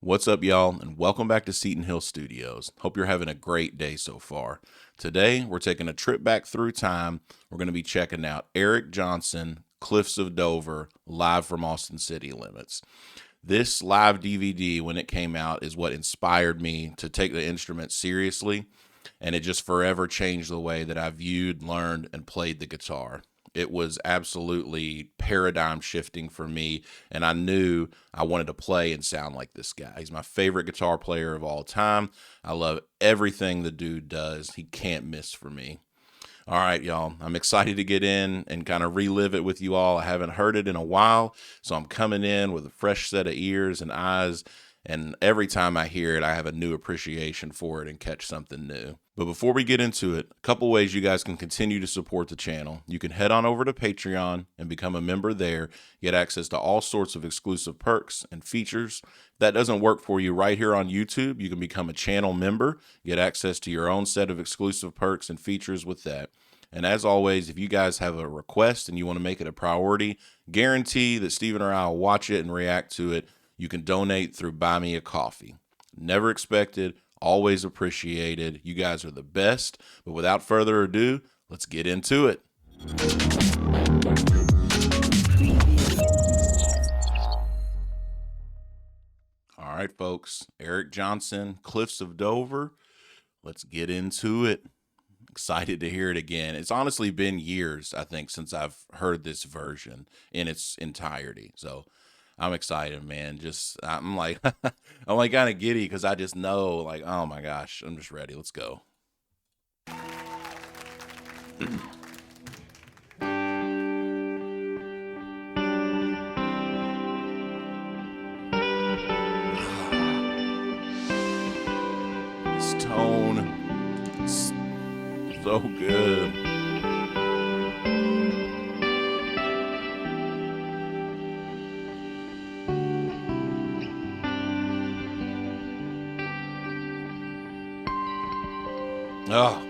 What's up, y'all, and welcome back to Seton Hill Studios. Hope you're having a great day so far. Today, we're taking a trip back through time. We're going to be checking out Eric Johnson, Cliffs of Dover, live from Austin City Limits. This live DVD, when it came out, is what inspired me to take the instrument seriously, and it just forever changed the way that I viewed, learned, and played the guitar. It was absolutely paradigm shifting for me, and I knew I wanted to play and sound like this guy. He's my favorite guitar player of all time. I love everything the dude does. He can't miss for me. All right, y'all, I'm excited to get in and kind of relive it with you all. I haven't heard it in a while, so I'm coming in with a fresh set of ears and eyes, and every time I hear it, I have a new appreciation for it and catch something new. But before we get into it, a couple ways you guys can continue to support the channel. You can head on over to Patreon and become a member there, get access to all sorts of exclusive perks and features. If that doesn't work for you right here on YouTube, you can become a channel member, get access to your own set of exclusive perks and features with that. And as always, if you guys have a request and you want to make it a priority, guarantee that Steven or I will watch it and react to it. You can donate through Buy Me a Coffee. Never expected, always appreciated. You guys are the best. But without further ado, let's get into it. All right, folks. Eric Johnson, Cliffs of Dover. Let's get into it. Excited to hear it again. It's honestly been years, I think, since I've heard this version in its entirety. So I'm excited, man. I'm like kind of giddy because I just know, like, oh my gosh, I'm just ready. Let's go. This tone is so good. Oh,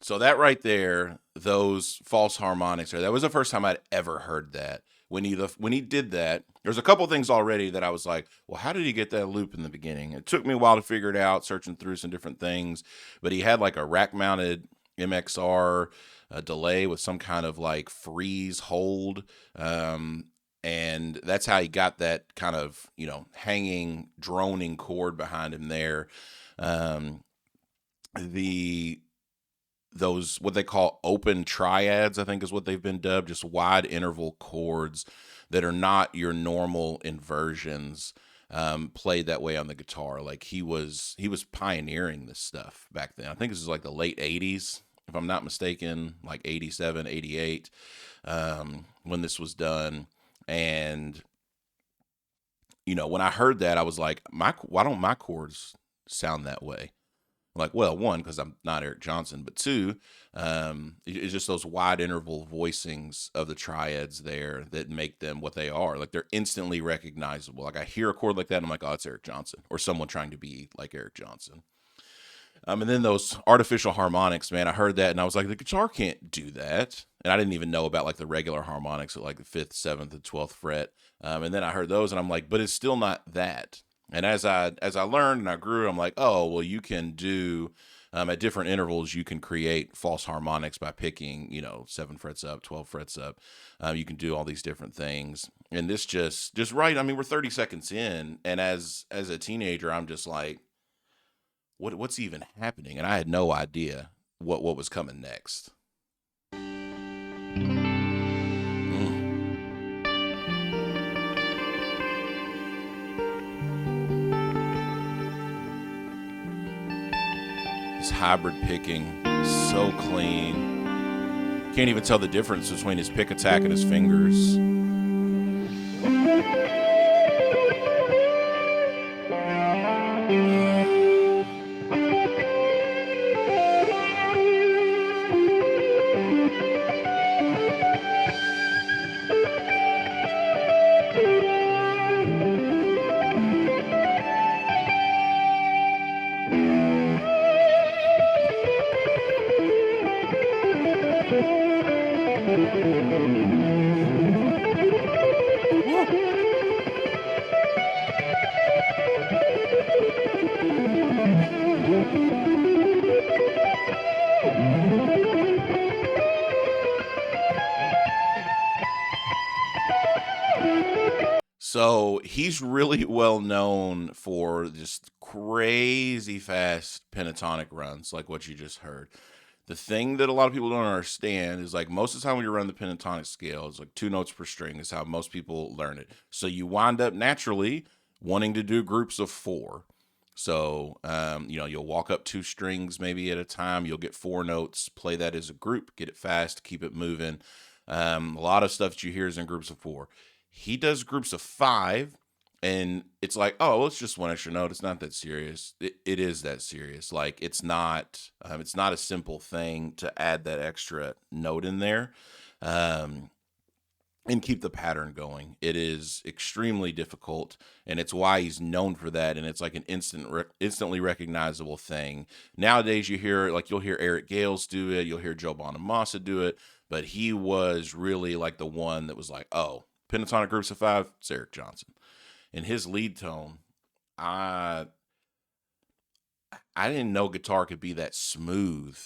so that right there, those false harmonics there, that was the first time I'd ever heard that. When he did that, there's a couple things already that I was like, well, how did he get that loop in the beginning? It took me a while to figure it out, searching through some different things, but he had like a rack mounted MXR delay with some kind of like freeze hold. And that's how he got that kind of, hanging, droning chord behind him there. Those what they call open triads, I think is what they've been dubbed, just wide interval chords that are not your normal inversions, played that way on the guitar. Like he was pioneering this stuff back then. I think this is like the late 80s, if I'm not mistaken, like 87, 88, when this was done. And when I heard that, I was like, why don't my chords sound that way? Like, well, one, because I'm not Eric Johnson, but two, it's just those wide interval voicings of the triads there that make them what they are. Like, they're instantly recognizable. Like, I hear a chord like that, and I'm like, oh, it's Eric Johnson, or someone trying to be like Eric Johnson. And then those artificial harmonics, man, I heard that, and I was like, the guitar can't do that. And I didn't even know about, like, the regular harmonics at, like, the 5th, 7th, and 12th fret. And then I heard those, and I'm like, but it's still not that. And as I learned and I grew, I'm like, oh, well, you can do, at different intervals, you can create false harmonics by picking, 7 frets up, 12 frets up. You can do all these different things. And this just right. I mean, we're 30 seconds in. And as a teenager, I'm just like, what's even happening? And I had no idea what was coming next. Hybrid picking, so clean. Can't even tell the difference between his pick attack and his fingers. So he's really well known for just crazy fast pentatonic runs, like what you just heard. The thing that a lot of people don't understand is like most of the time when you run the pentatonic scale, it's like 2 notes per string is how most people learn it. So you wind up naturally wanting to do groups of 4. So, you'll walk up 2 strings maybe at a time. You'll get 4 notes, play that as a group, get it fast, keep it moving. A lot of stuff that you hear is in groups of 4. He does groups of 5, and it's like, oh, well, it's just 1 extra note. It's not that serious. It is that serious. Like it's not a simple thing to add that extra note in there. Um, and keep the pattern going. It is extremely difficult, and it's why he's known for that. And it's like an instantly recognizable thing. Nowadays, you'll hear Eric Gales do it, you'll hear Joe Bonamassa do it, but he was really like the one that was like, oh, pentatonic groups of 5, it's Eric Johnson, and his lead tone. I I didn't know guitar could be that smooth,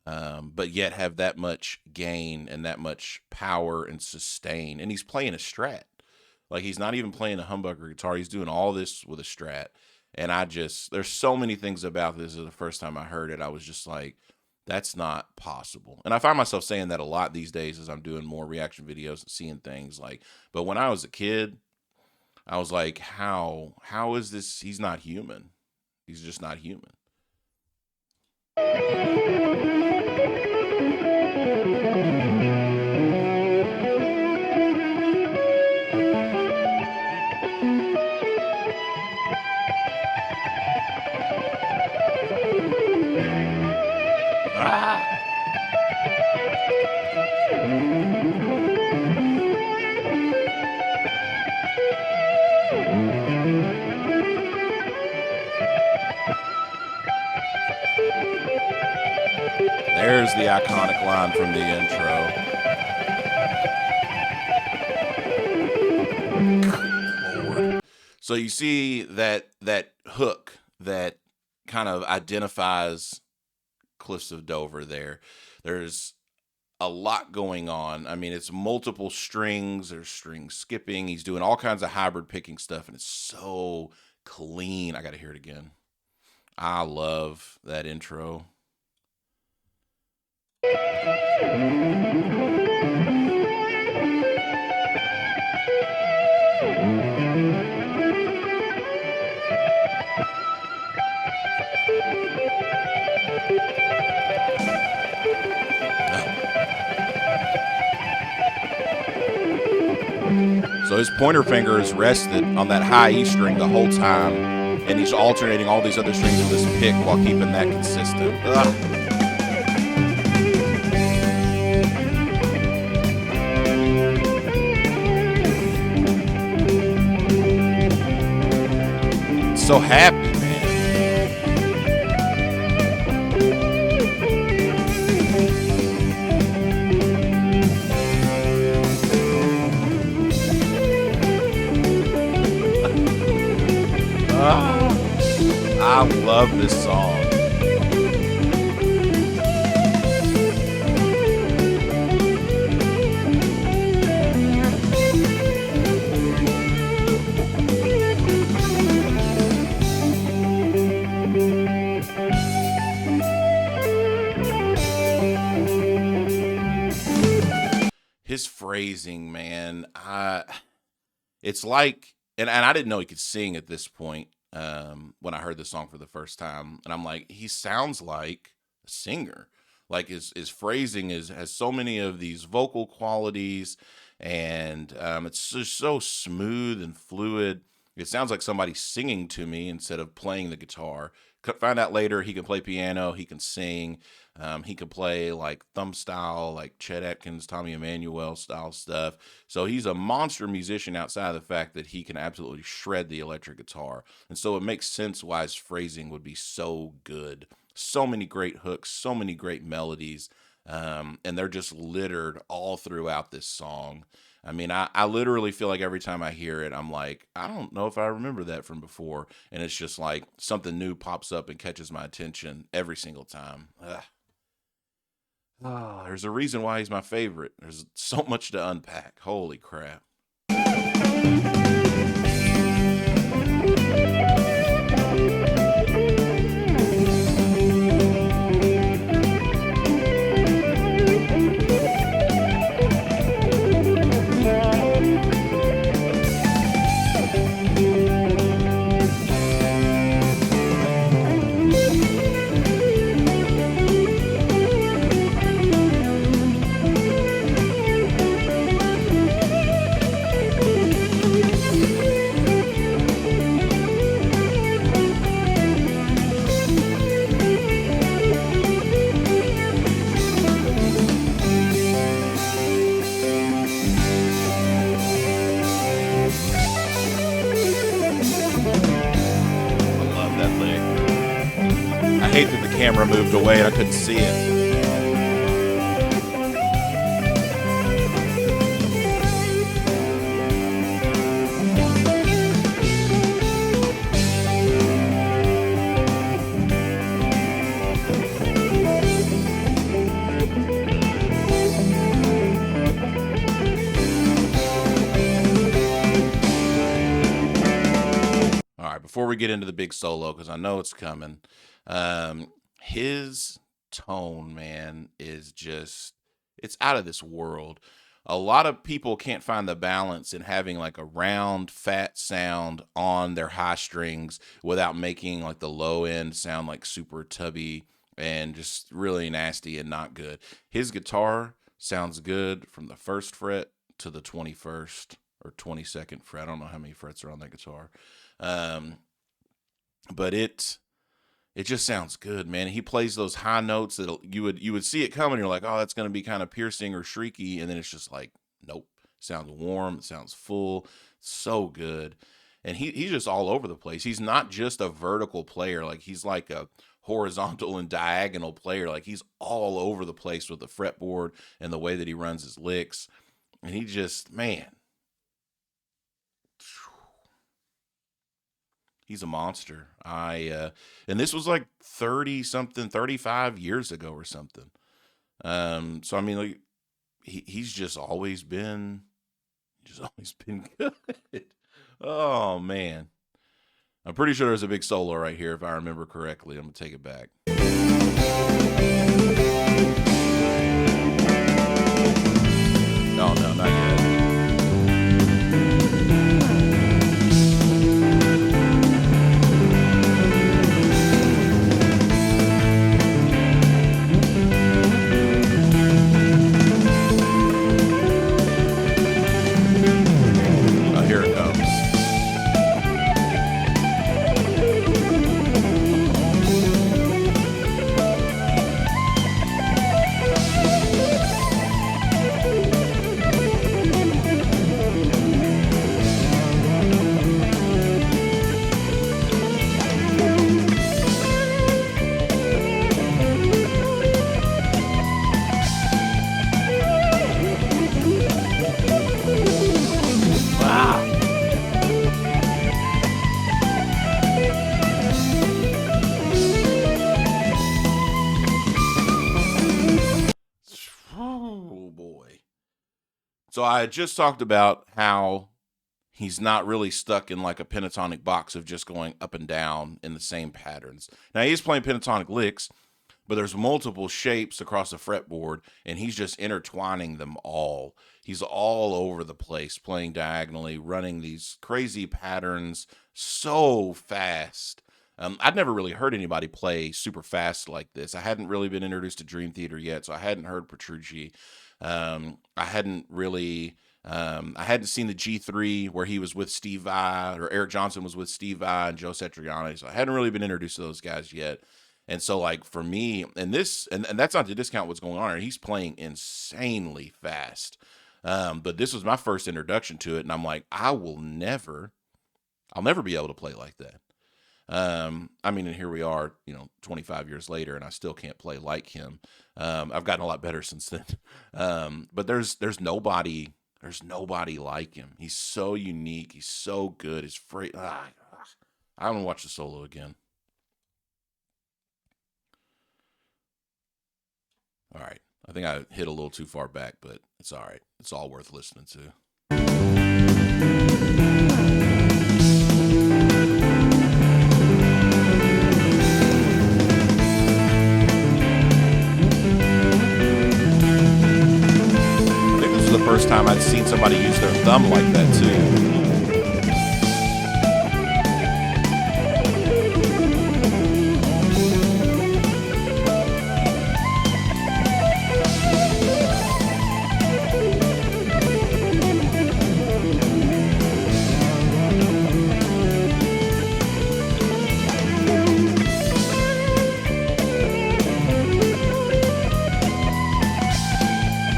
but yet have that much gain and that much power and sustain. And he's playing a Strat. Like he's not even playing a humbucker guitar. He's doing all this with a Strat. And there's so many things about this. The first time I heard it, I was just like, that's not possible. And I find myself saying that a lot these days as I'm doing more reaction videos and seeing things like, but when I was a kid, I was like, how is this? He's not human. He's just not human. Ah! There's the iconic line from the intro. Lord. So you see that hook that kind of identifies Cliffs of Dover there. There's a lot going on. I mean, it's multiple strings, there's string skipping. He's doing all kinds of hybrid picking stuff, and it's so clean. I got to hear it again. I love that intro. So his pointer finger is rested on that high E string the whole time, and he's alternating all these other strings with his pick while keeping that consistent. Ugh. So happy, man. I love this song. His phrasing, man, it's like, and I didn't know he could sing at this point when I heard this song for the first time, and I'm like, he sounds like a singer. Like his phrasing has so many of these vocal qualities, and it's just so smooth and fluid. It sounds like somebody singing to me instead of playing the guitar. Find out later he can play piano, he can sing, he can play like thumb style, like Chet Atkins, Tommy Emmanuel style stuff. So he's a monster musician outside of the fact that he can absolutely shred the electric guitar. And so it makes sense why his phrasing would be so good. So many great hooks, so many great melodies, and they're just littered all throughout this song. I mean, I literally feel like every time I hear it, I'm like, I don't know if I remember that from before. And it's just like something new pops up and catches my attention every single time. Oh, there's a reason why he's my favorite. There's so much to unpack. Holy crap. I love that lick. I hate that the camera moved away and I couldn't see it. All right, before we get into the big solo, because I know it's coming, his tone, man, is just, it's out of this world. A lot of people can't find the balance in having like a round, fat sound on their high strings without making like the low end sound like super tubby and just really nasty and not good. His guitar sounds good from the first fret to the 21st or 22nd fret. I don't know how many frets are on that guitar. But it just sounds good, man. He plays those high notes that you would see it coming. You're like, oh, that's going to be kind of piercing or shrieky. And then it's just like, nope, sounds warm. It sounds full. So good. And he's just all over the place. He's not just a vertical player. Like he's like a horizontal and diagonal player. Like he's all over the place with the fretboard and the way that he runs his licks. And he just, man, he's a monster. And this was like 30 something, 35 years ago or something. So I mean, like he's just always been good. Oh man. I'm pretty sure there's a big solo right here if I remember correctly. I'm gonna take it back. Oh no, not yet. Oh boy. So I had just talked about how he's not really stuck in like a pentatonic box of just going up and down in the same patterns. Now he's playing pentatonic licks, but there's multiple shapes across the fretboard and he's just intertwining them all. He's all over the place, playing diagonally, running these crazy patterns so fast. I'd never really heard anybody play super fast like this. I hadn't really been introduced to Dream Theater yet, so I hadn't heard Petrucci. I hadn't seen the G3 where he was with Steve Vai, or Eric Johnson was with Steve Vai and Joe Satriani, so I hadn't really been introduced to those guys yet. And so like for me, and that's not to discount what's going on, he's playing insanely fast. But this was my first introduction to it, and I'm like, I'll never be able to play like that. I mean, and here we are, 25 years later, and I still can't play like him. I've gotten a lot better since then. But there's nobody like him. He's so unique. He's so good. His free. I want to watch the solo again. All right. I think I hit a little too far back, but it's all right. It's all worth listening to. seen somebody use their thumb like that too.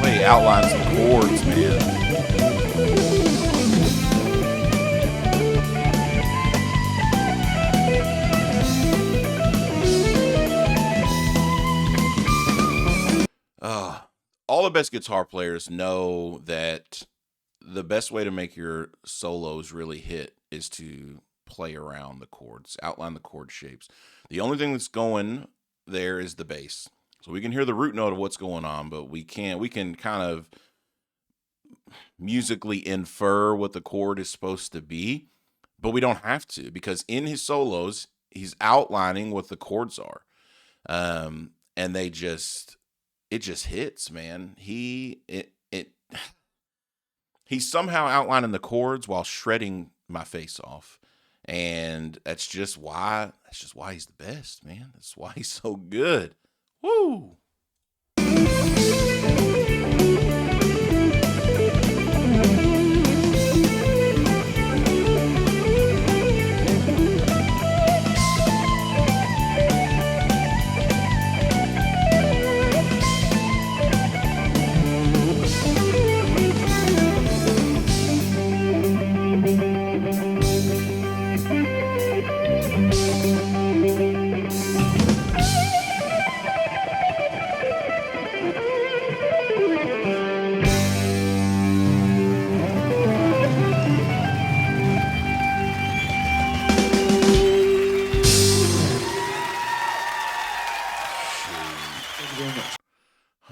Way outlines the chords, man. All the best guitar players know that the best way to make your solos really hit is to play around the chords, outline the chord shapes. The only thing that's going there is the bass. So we can hear the root note of what's going on, but we can kind of musically infer what the chord is supposed to be, but we don't have to, because in his solos, he's outlining what the chords are. And it just hits, man. He's somehow outlining the chords while shredding my face off. And that's just why he's the best, man. That's why he's so good. Woo!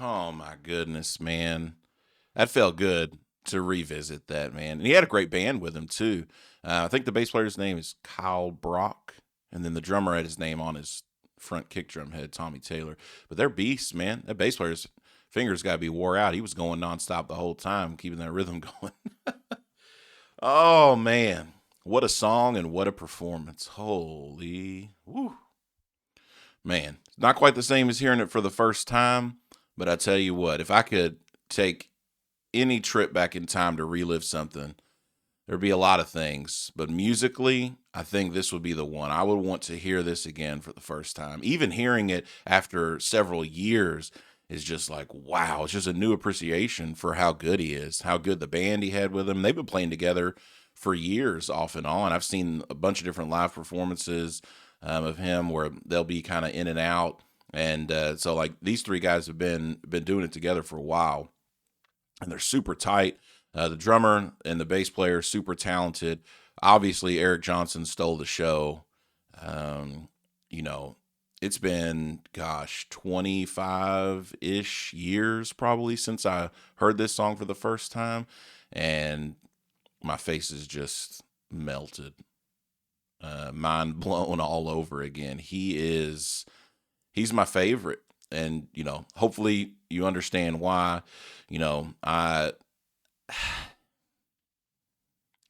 Oh my goodness, man. That felt good to revisit that, man. And he had a great band with him too. I think the bass player's name is Kyle Brock, and then the drummer had his name on his front kick drum head, Tommy Taylor. But they're beasts, man. That bass player's fingers got to be wore out. He was going nonstop the whole time, keeping that rhythm going. Oh man, what a song and what a performance. Holy, woo. Man, not quite the same as hearing it for the first time, but I tell you what, if I could take any trip back in time to relive something, there'd be a lot of things. But musically, I think this would be the one. I would want to hear this again for the first time. Even hearing it after several years is just like, wow, it's just a new appreciation for how good he is, how good the band he had with him. They've been playing together for years off and on. I've seen a bunch of different live performances of him where they'll be kind of in and out. And so like these three guys have been doing it together for a while, and they're super tight. The drummer and the bass player, super talented. Obviously, Eric Johnson stole the show. It's been, 25-ish years probably since I heard this song for the first time, and my face is just melted. Mind blown all over again. He's my favorite. And, hopefully you understand why, he's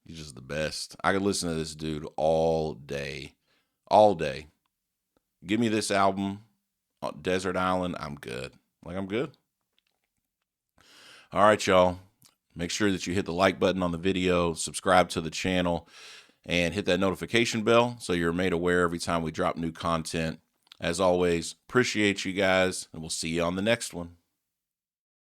just the best. I could listen to this dude all day. Give me this album, Desert Island, I'm good. I'm good. All right, y'all. Make sure that you hit the like button on the video, subscribe to the channel, and hit that notification bell so you're made aware every time we drop new content. As always, appreciate you guys, and we'll see you on the next one.